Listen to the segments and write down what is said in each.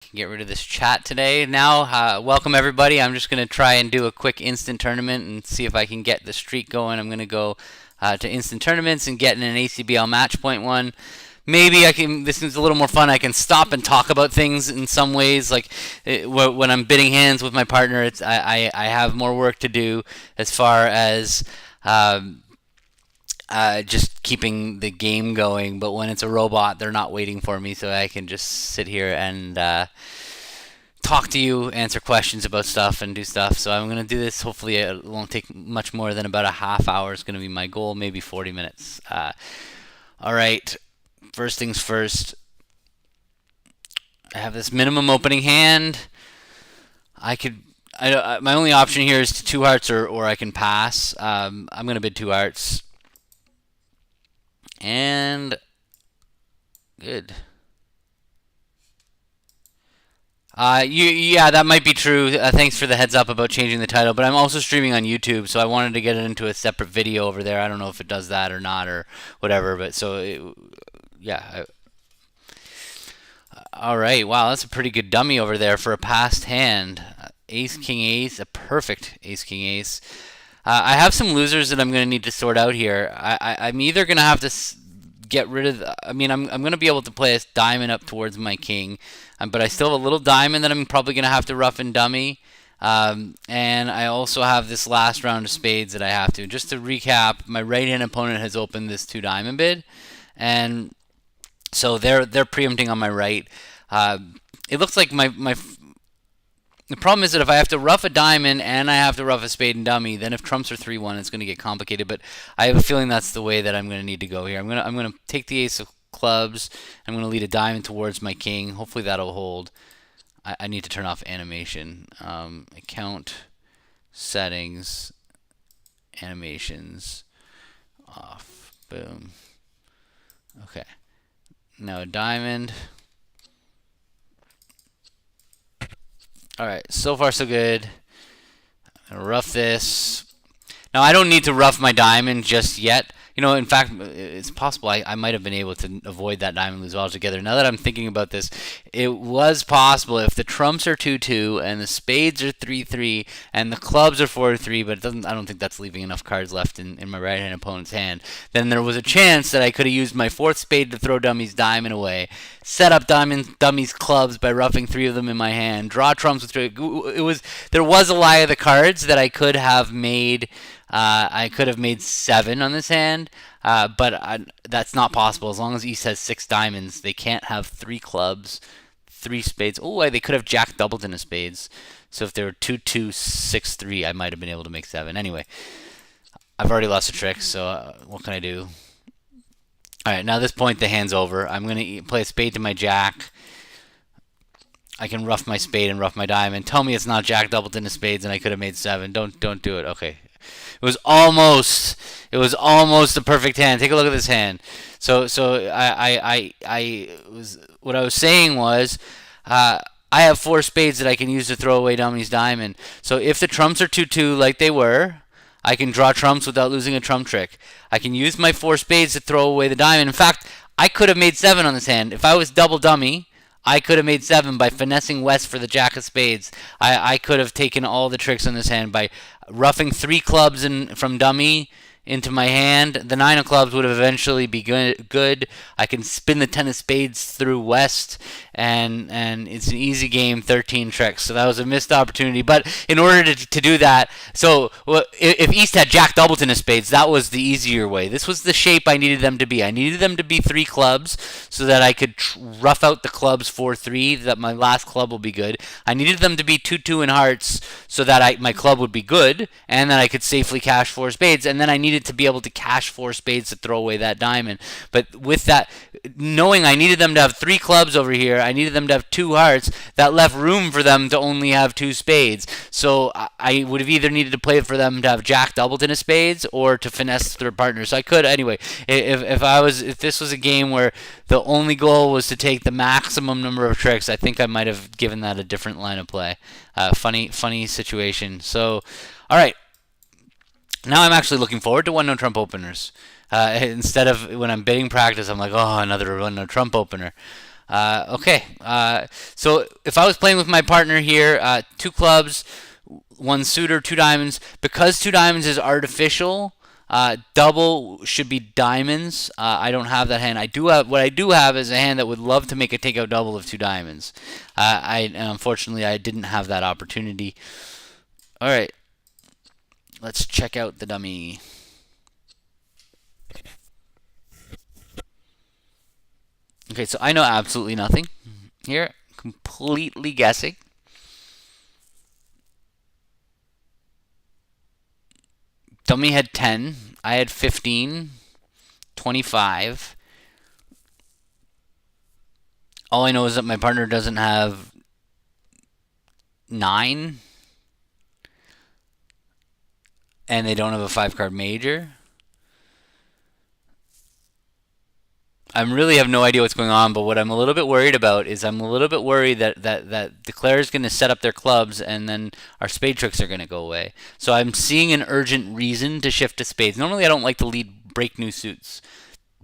can get rid of this chat today. Now, welcome everybody. I'm just going to try and do a quick instant tournament and see if I can get the streak going. I'm going to go to instant tournaments and get in an ACBL match point one. Maybe I can. This is a little more fun. I can stop and talk about things in some ways. Like when I'm bidding hands with my partner, I have more work to do as far as just keeping the game going. But when it's a robot, they're not waiting for me, so I can just sit here and talk to you, answer questions about stuff, and do stuff. So I'm going to do this. Hopefully it won't take much more than about a half hour is going to be my goal, maybe 40 minutes. All right. First things first, I have this minimum opening hand. My only option here is to two hearts or I can pass. I'm going to bid two hearts. And good. Yeah, that might be true. Thanks for the heads up about changing the title, but I'm also streaming on YouTube, so I wanted to get it into a separate video over there. I don't know if it does that or not or whatever, but yeah. All right. Wow, that's a pretty good dummy over there for a passed hand. Ace, king, ace, a perfect ace, king, ace. I have some losers that I'm going to need to sort out here. I'm either going to have to get rid of. I'm going to be able to play a diamond up towards my king, but I still have a little diamond that I'm probably going to have to rough and dummy. And I also have this last round of spades that I have to. Just to recap, my right-hand opponent has opened this two diamond bid, and so they're preempting on my right. It looks like the problem is that if I have to rough a diamond and I have to rough a spade and dummy, then if trumps are 3-1, it's going to get complicated. But I have a feeling that's the way that I'm going to need to go here. I'm going to take the ace of clubs. I'm going to lead a diamond towards my king. Hopefully that'll hold. I need to turn off animation. Account settings, animations off. Boom. Okay. Now a diamond. Alright, so far so good. I'm going to rough this. Now I don't need to rough my diamond just yet. You know, in fact, it's possible I might have been able to avoid that diamond lose altogether. Now that I'm thinking about this, it was possible if the trumps are 2-2 and the spades are 3-3 and the clubs are 4-3, but I don't think that's leaving enough cards left in my right-hand opponent's hand. Then there was a chance that I could have used my fourth spade to throw dummy's diamond away, set up dummy's clubs by roughing 3 of them in my hand, draw trumps with 3. There was a lie of the cards that I could have made. I could have made 7 on this hand, but that's not possible. As long as East has 6 diamonds, they can't have 3 clubs, 3 spades. Oh, they could have Jack doubled in a spades. So if they were 2-2, 6-3, I might have been able to make 7. Anyway, I've already lost a trick, so what can I do? All right, now at this point, the hand's over. I'm going to play a spade to my Jack. I can rough my spade and rough my diamond. Tell me it's not Jack doubled into spades and I could have made 7. Don't do it. Okay. It was almost a perfect hand. Take a look at this hand. So what I was saying was, I have 4 spades that I can use to throw away dummy's diamond. So if the trumps are 2-2 like they were, I can draw trumps without losing a trump trick. I can use my 4 spades to throw away the diamond. In fact, I could have made 7 on this hand. If I was double dummy, I could have made 7 by finessing West for the Jack of Spades. I could have taken all the tricks on this hand by roughing 3 clubs from dummy into my hand. The 9 of clubs would eventually be good. I can spin the 10 of spades through West, and it's an easy game, 13 tricks. So that was a missed opportunity. But in order to do that, so if East had Jack Doubleton of spades, that was the easier way. This was the shape I needed them to be. I needed them to be 3 clubs so that I could rough out the clubs 4-3, that my last club will be good. I needed them to be 2-2 in hearts so that my club would be good, and that I could safely cash 4 spades. And then I needed to be able to cash 4 spades to throw away that diamond. But with that, knowing I needed them to have 3 clubs over here, I needed them to have 2 hearts, that left room for them to only have 2 spades. So I would have either needed to play for them to have Jack Doubleton of spades or to finesse their partner. So I could, anyway, if this was a game where the only goal was to take the maximum number of tricks, I think I might have given that a different line of play. Funny situation. So, all right. Now I'm actually looking forward to one-no Trump openers. Instead of when I'm bidding practice, I'm like, oh, another one-no Trump opener. Okay. So if I was playing with my partner here, two clubs, one suitor, two diamonds. Because two diamonds is artificial, double should be diamonds. I don't have that hand. I do have what I do have is a hand that would love to make a takeout double of two diamonds. Unfortunately I didn't have that opportunity. All right, let's check out the dummy. Okay, so I know absolutely nothing here. Completely guessing. Dummy had 10. I had 15. 25. All I know is that my partner doesn't have 9. And they don't have a 5 card major. I really have no idea what's going on, but what I'm a little bit worried about is I'm a little bit worried that Declare is going to set up their clubs and then our spade tricks are going to go away. So I'm seeing an urgent reason to shift to spades. Normally I don't like to lead break new suits,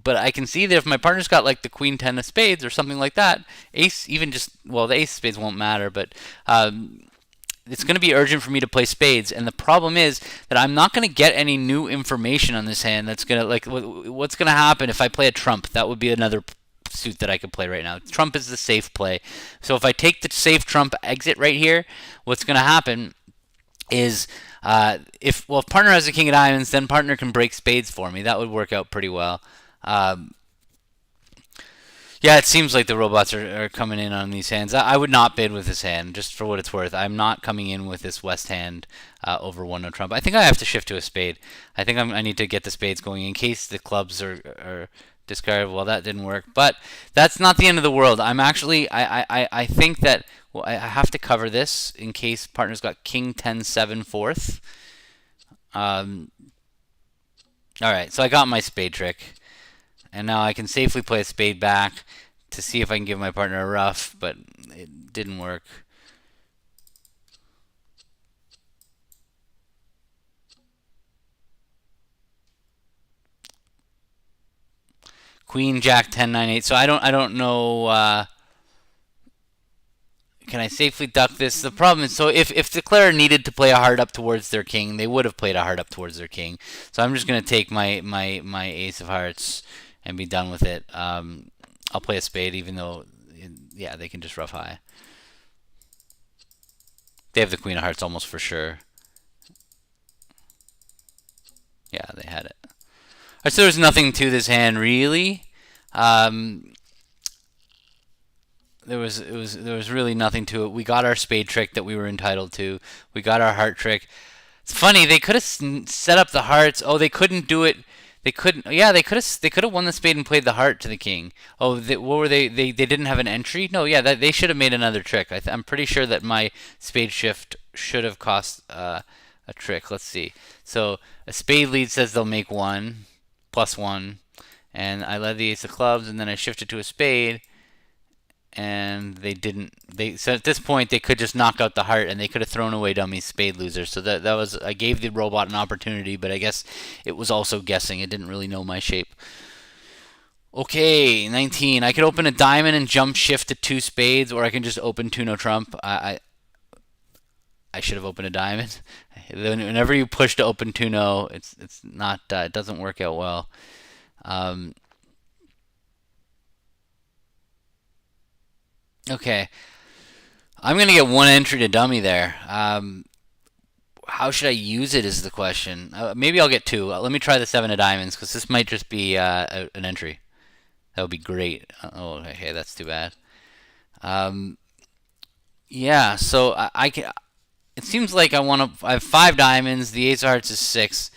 but I can see that if my partner's got like the queen 10 of spades or something like that, ace, even just, well, the ace of spades won't matter, but it's going to be urgent for me to play spades. And the problem is that I'm not going to get any new information on this hand that's going to, like, what's going to happen if I play a trump? That would be another suit that I could play right now. Trump is the safe play. So if I take the safe trump exit right here, what's going to happen is if partner has a king of diamonds, then partner can break spades for me. That would work out pretty well. Um, yeah, it seems like the robots are coming in on these hands. I would not bid with this hand, just for what it's worth. I'm not coming in with this West hand over one no trump. I think I have to shift to a spade. I think I need to get the spades going in case the clubs are discarded. Well, that didn't work, but that's not the end of the world. I'm actually I think that I have to cover this in case partner's got king 10 7 fourth. All right, so I got my spade trick. And now I can safely play a spade back to see if I can give my partner a rough, but it didn't work. Queen, Jack, 10, 9, 8. So I don't know. Can I safely duck this? The problem is, so if Declare needed to play a heart up towards their king, they would have played a heart up towards their king. So I'm just gonna take my ace of hearts and be done with it. I'll play a spade, even though, yeah, they can just rough high. They have the queen of hearts almost for sure. Yeah, they had it. Alright, so there's nothing to this hand really. Um, there was really nothing to it. We got our spade trick that we were entitled to. We got our heart trick. It's funny, they could have set up the hearts. Oh, they couldn't do it. They couldn't. Yeah, they could have won the spade and played the heart to the king. Oh, what were they? They didn't have an entry. No, yeah, they should have made another trick. I'm pretty sure that my spade shift should have cost a trick. Let's see. So a spade lead says they'll make one plus one, and I led the ace of clubs, and then I shifted to a spade, and they didn't. So at this point they could just knock out the heart, and they could have thrown away dummy's spade loser. So that was, I gave the robot an opportunity, but I guess it was also guessing. It didn't really know my shape. Okay, 19. I could open a diamond and jump shift to two spades, or I can just open two no trump. I should have opened a diamond. Whenever you push to open two no, it's not it doesn't work out well. Um, okay, I'm gonna get one entry to dummy there. How should I use it is the question. Maybe I'll get two. Let me try the 7 of diamonds because this might just be an entry. That would be great. Oh, okay, that's too bad. Um, yeah, so I can. It seems like I want to. I have 5 diamonds. The ace of hearts is 6.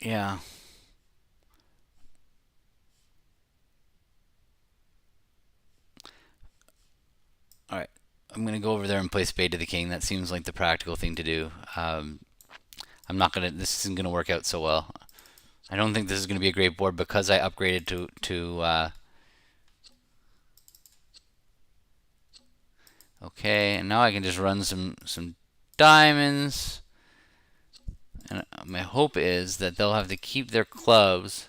Yeah. All right. I'm gonna go over there and play spade to the king. That seems like the practical thing to do. I'm not gonna. This isn't gonna work out so well. I don't think this is gonna be a great board because I upgraded to. Okay, and now I can just run some diamonds, And my hope is that they'll have to keep their clubs.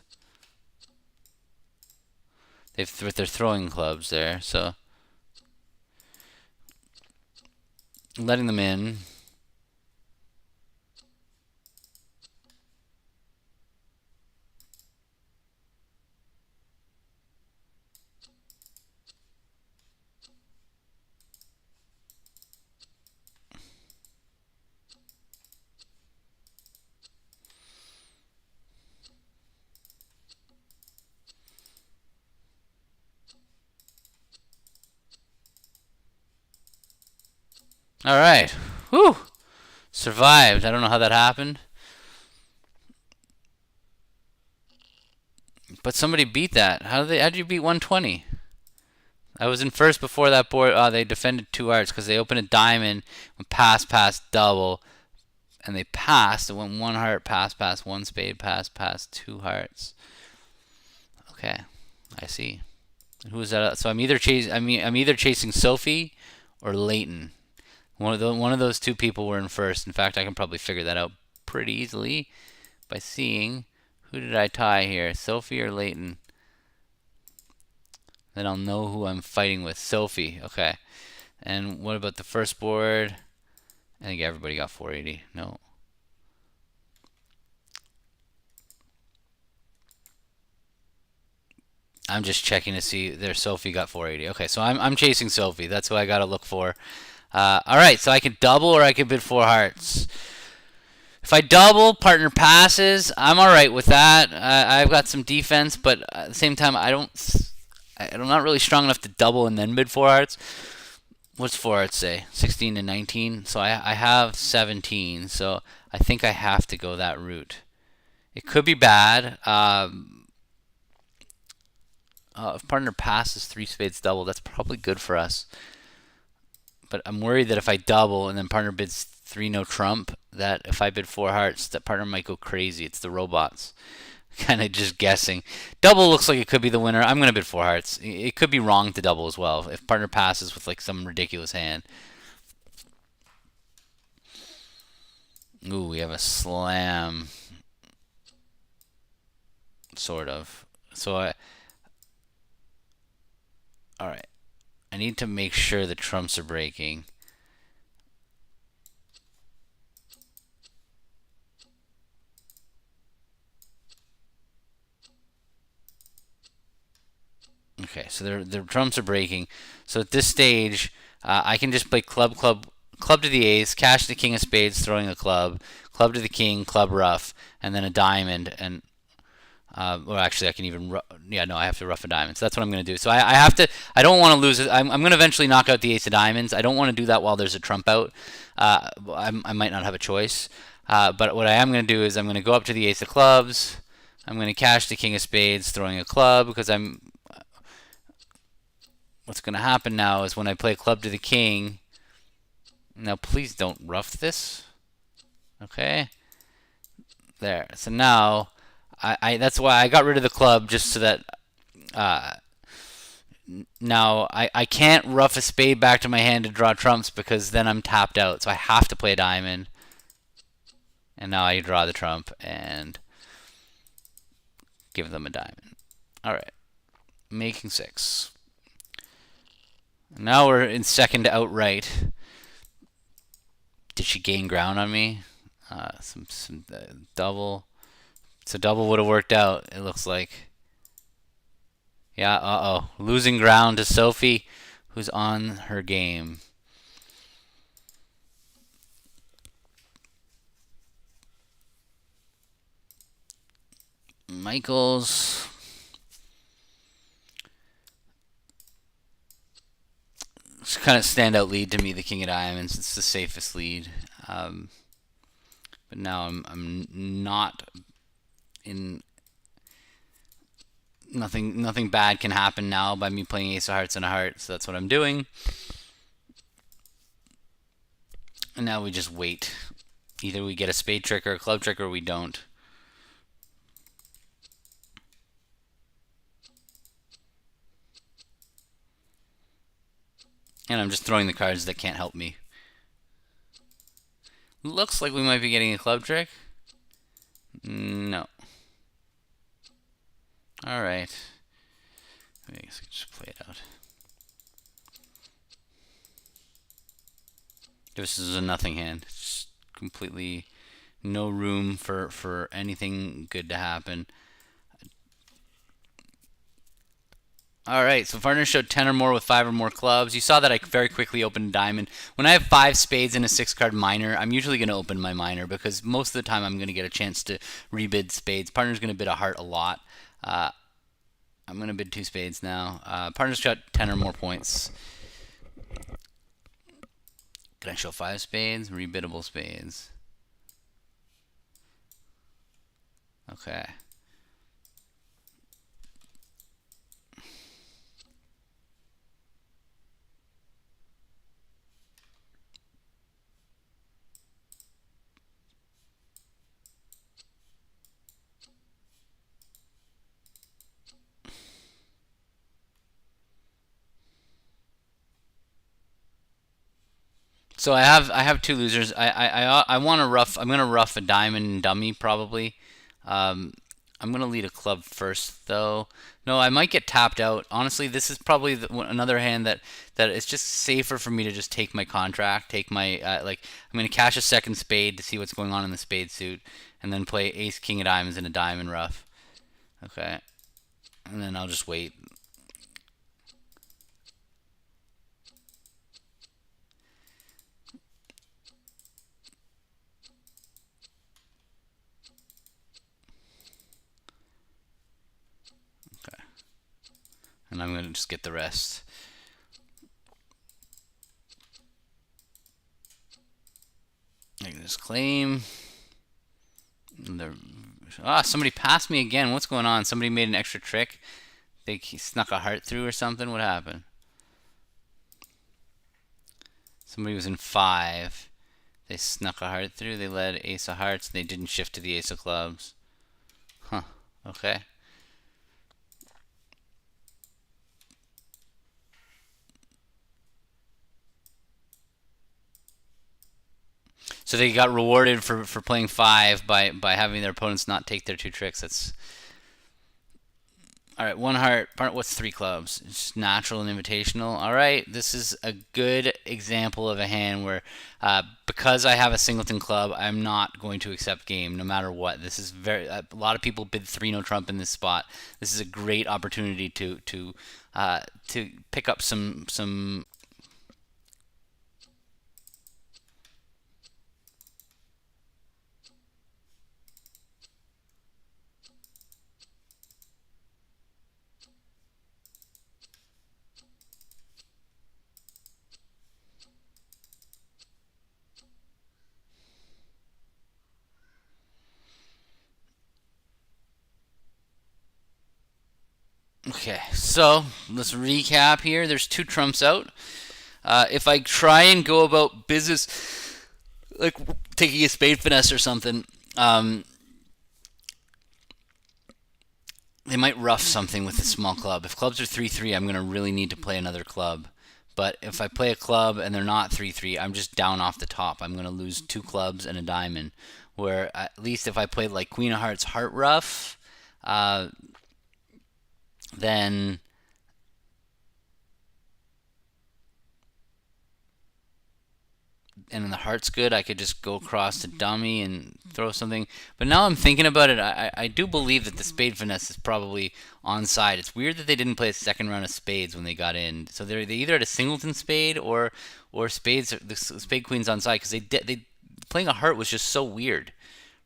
They're throwing clubs there, so letting them in. All right. Whew. Survived. I don't know how that happened. But somebody beat that. How did you beat 120? I was in first before that board. They defended 2 hearts because they opened a diamond, went pass, pass, double, and they passed. It went 1 heart, pass, pass, 1 spade, pass, pass, 2 hearts. Okay, I see. Who is that? So I'm either chasing Sophie or Leighton. One of those 2 people were in first. In fact, I can probably figure that out pretty easily by seeing who did I tie here, Sophie or Leighton. Then I'll know who I'm fighting with. Sophie. Okay. And what about the first board? I think everybody got 480. No. I'm just checking to see there. Sophie got 480. Okay, so I'm chasing Sophie. That's who I gotta look for. All right, so I can double or I can bid 4 hearts. If I double, partner passes. I'm all right with that. I've got some defense, but at the same time, I'm not really strong enough to double and then bid 4 hearts. What's 4 hearts say? 16 to 19. So I have 17. So I think I have to go that route. It could be bad. If partner passes 3 spades double, that's probably good for us. But I'm worried that if I double and then partner bids 3 no trump, that if I bid 4 hearts, that partner might go crazy. It's the robots. Kind of just guessing. Double looks like it could be the winner. I'm going to bid 4 hearts. It could be wrong to double as well if partner passes with like some ridiculous hand. Ooh, we have a slam. Sort of. So alright. I need to make sure the trumps are breaking. Okay, so their trumps are breaking. So at this stage, I can just play club to the ace, cash the king of spades, throwing a club to the king, club ruff, and then a diamond. And or actually, I can even I have to ruff a diamond. So that's what I'm going to do. So I have to. I don't want to lose it. I'm going to eventually knock out the ace of diamonds. I don't want to do that while there's a trump out. I might not have a choice. But what I am going to do is I'm going to go up to the ace of clubs. I'm going to cash the king of spades, throwing a club because what's going to happen now is when I play club to the king. Now, please don't ruff this. Okay. There. So now, that's why I got rid of the club just so that now I can't ruff a spade back to my hand to draw trumps because then I'm tapped out. So I have to play a diamond. And now I draw the trump and give them a diamond. All right. Making 6. Now we're in second outright. Did she gain ground on me? Some double. So double would have worked out, it looks like. Yeah, losing ground to Sophie, who's on her game. Michaels. It's kind of standout lead to me, the king of diamonds. It's the safest lead. But now I'm not in. Nothing bad can happen now by me playing ace of hearts and a heart, so that's what I'm doing. And now we just wait. Either we get a spade trick or a club trick, or we don't. And I'm just throwing the cards that can't help me. Looks like we might be getting a club trick. No. All right. I guess I can just play it out. This is a nothing hand. It's completely no room for anything good to happen. All right, so partners showed 10 or more with 5 or more clubs. You saw that I very quickly opened a diamond. When I have 5 spades and a 6 card minor, I'm usually going to open my minor because most of the time I'm going to get a chance to rebid spades. Partner's going to bid a heart a lot. I'm going to bid 2 spades now. Partner's got 10 or more points. Can I show 5 spades? Rebiddable spades. Okay. So I have 2 losers. I want to rough. I'm gonna rough a diamond dummy probably. Um, I'm gonna lead a club first though. No, I might get tapped out. Honestly, this is probably another hand that it's just safer for me to just take my contract, take my like. I'm gonna cash a second spade to see what's going on in the spade suit, and then play ace king of diamonds in a diamond rough. Okay, and then I'll just wait. Okay, and I'm gonna just get the rest. I can just claim. Somebody passed me again. What's going on? Somebody made an extra trick. They snuck a heart through or something. What happened? Somebody was in 5. They snuck a heart through. They led ace of hearts. They didn't shift to the ace of clubs. Huh. Okay. So they got rewarded for playing 5 by having their opponents not take their 2 tricks. That's all right. 1 heart. What's 3 clubs? It's natural and invitational. All right. This is a good example of a hand where, because I have a singleton club, I'm not going to accept game no matter what. This is a lot of people bid 3 no trump in this spot. This is a great opportunity to pick up some. Okay, so let's recap here. There's 2 trumps out. If I try and go about business like taking a spade finesse or something, they might rough something with a small club. If clubs are 3-3, I'm going to really need to play another club. But if I play a club and they're not 3-3, I'm just down off the top. I'm going to lose 2 clubs and a diamond. Where at least if I played like Queen of Hearts heart rough, uh, then and then the heart's good, I could just go across to dummy and throw something. But now I'm thinking about it, I do believe that the spade finesse is probably on side. It's weird that they didn't play a second round of spades when they got in. So they either had a singleton spade or spades, the spade queen's on side because they playing a heart was just so weird,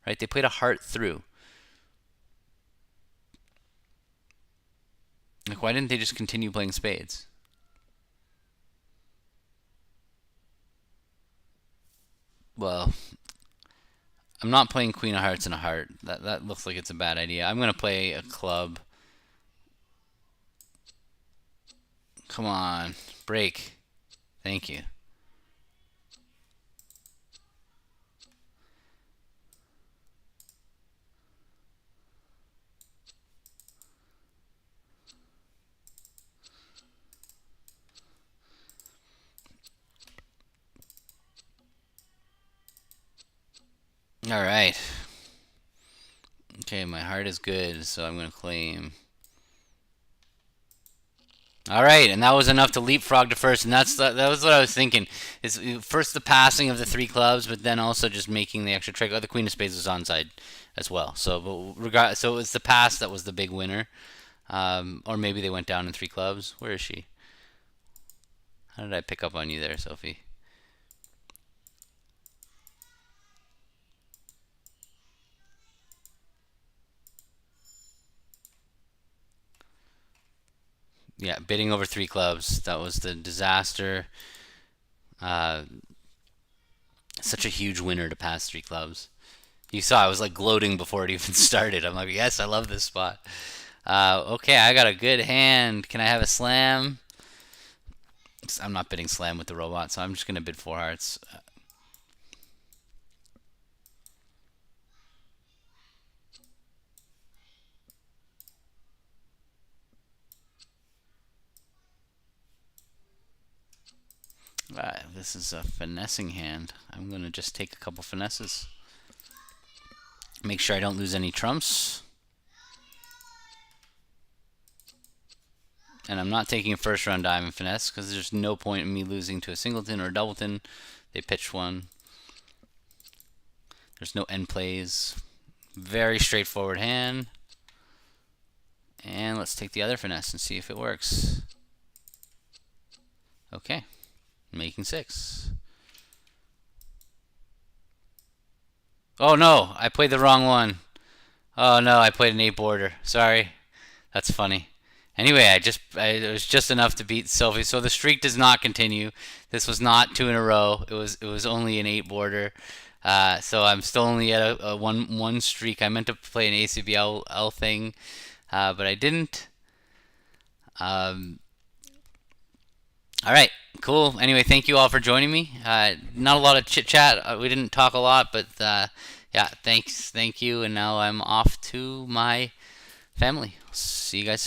right? They played a heart through. Like why didn't they just continue playing spades? Well, I'm not playing Queen of Hearts and a heart. That looks like it's a bad idea. I'm gonna play a club. Come on, break. Thank you. All right. Okay, my heart is good, so I'm going to claim. All right, and that was enough to leapfrog to first, and that was what I was thinking. Is first the passing of the three clubs, but then also just making the extra trick. Oh, the queen of spades was onside as well. So, so it was the pass that was the big winner, or maybe they went down in three clubs. Where is she? How did I pick up on you there, Sophie? Yeah, bidding over three clubs. That was the disaster. Uh, Such a huge winner to pass three clubs. You saw I was like gloating before it even started. I'm like, yes, I love this spot. Okay, I got a good hand. Can I have a slam? I'm not bidding slam with the robot, so I'm just gonna bid four hearts. This is a finessing hand. I'm gonna just take a couple finesses. Make sure I don't lose any trumps. And I'm not taking a first round diamond finesse because there's no point in me losing to a singleton or a doubleton. They pitched one. There's no end plays. Very straightforward hand. And let's take the other finesse and see if it works. Okay, making six. Oh no, I played the wrong one. Oh no, I played an 8 border. Sorry. That's funny. Anyway, it was just enough to beat Sophie. So the streak does not continue. This was not two in a row. It was only an 8 border. So I'm still only at a one streak. I meant to play an ACBL thing, but I didn't. Um, all right, cool. Anyway, thank you all for joining me. Not a lot of chit chat. We didn't talk a lot, but yeah, thank you. And now I'm off to my family. See you guys soon.